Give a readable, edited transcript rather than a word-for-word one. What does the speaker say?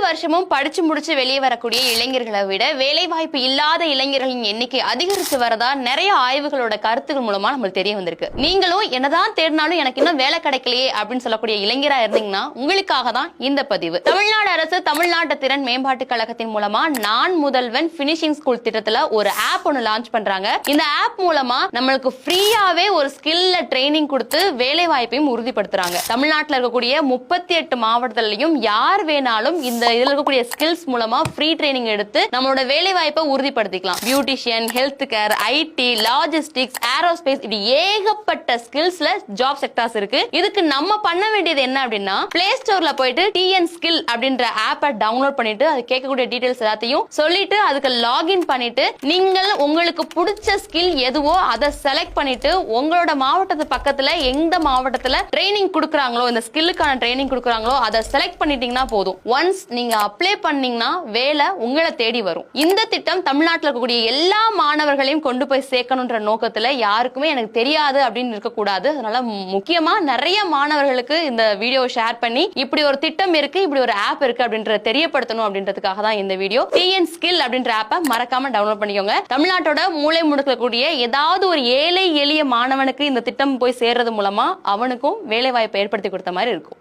வருஷமும் படிச்சு முடிச்சு வெளியே வரக்கூடிய இளைஞர்களை விட வேலை வாய்ப்பு இல்லாத இளைஞர்களின் எண்ணிக்கை அதிகரிச்சு வரதா நிறைய ஆய்வுகளோட கருத்துக்கள் மூலமா நம்மளுக்கு தெரிய வந்திருக்கு. நீங்களும் என்னதான் தேடினாலும் எனக்கு இன்னும் வேலை கிடைக்கலையே அப்படின்னு சொல்லக்கூடிய இளைஞரா இருந்தீங்கன்னா உங்களுக்காக தான் இந்த பதிவு. தமிழ்நாடு அரசு தமிழ்நாட்டு திறன் மேம்பாட்டு கழகத்தின் மூலமா நான் முதல்வன் பினிஷிங் ஸ்கூல் திட்டத்துல ஒரு ஆப் ஒன்னு லான்ச் பண்றாங்க. இந்த ஆப் மூலமா நம்மளுக்கு ஃப்ரீயாவே ஒரு ஸ்கில்ல ட்ரைனிங் கொடுத்து வேலை வாய்ப்பையும் உறுதிப்படுத்துறாங்க. தமிழ்நாட்டில் இருக்கக்கூடிய 38 மாவட்டத்திலையும் யார் வேணாலும் இந்த இதுல இருக்கக்கூடிய ஸ்கில்ஸ் மூலமா ஃப்ரீ ட்ரைனிங் எடுத்து நம்மளோட வேலை வாய்ப்பை உறுதிப்படுத்திக்கலாம். Beautician, health care, IT, logistics, aerospace, இப்படி ஏகப்பட்ட ஸ்கில்ஸ்ல ஜாப் செக்டார்ஸ் இருக்கு. இதுக்கு நம்ம பண்ண வேண்டியது என்ன அப்படின்னா, பிளே ஸ்டோர்ல போயிட்டு டிஎன் ஸ்கில் அப்படின்ற ஆப்பை டவுன்லோட் பண்ணிட்டு அது கேட்கக்கூடிய டீடைல்ஸ் எல்லாத்தையும் சொல்லிட்டு அதுக்கு லாகின் பண்ணிட்டு நீங்கள் உங்களுக்கு பிடிச்ச ஸ்கில் எதுவோ அதை செலக்ட் பண்ணிட்டு உங்களோட மாவட்டத்து பக்கத்துல எந்த மாவட்டத்துல ட்ரைனிங் கொடுக்குறாங்களோ இந்த ஸ்கில்லுக்கான ட்ரைனிங் கொடுக்குறாங்களோ அதை செலக்ட் பண்ணிட்டீங்கன்னா போதும். ஒன்ஸ் நீங்க அப்ளை பண்ணீங்கன்னா வேலை உங்களை தேடி வரும். இந்த திட்டம் தமிழ்நாட்டில் இருக்கக்கூடிய எல்லா மாணவர்களையும் கொண்டு போய் சேர்க்கணுன்ற நோக்கத்துல யாருக்குமே எனக்கு தெரியாது அப்படின்னு இருக்கக்கூடாது. அதனால முக்கியமா நிறைய மாணவர்களுக்கு இந்த வீடியோ ஷேர் பண்ணி இப்படி ஒரு திட்டம் இருக்கு, இப்படி ஒரு ஆப் இருக்கு அப்படின்றத தெரியப்படுத்தணும் அப்படின்றதுக்காக தான் இந்த வீடியோ. டிஎன் ஸ்கில் அப்படின்ற ஆப்பை மறக்காம டவுன்லோட் பண்ணிக்கோங்க. தமிழ்நாட்டோட மூளை முடுக்கக்கூடிய ஏதாவது ஒரு ஏழை எளிய மாணவனுக்கு இந்த திட்டம் போய் சேர்றது மூலமா அவனுக்கும் வேலை வாய்ப்பை ஏற்படுத்தி கொடுத்த மாதிரி இருக்கும்.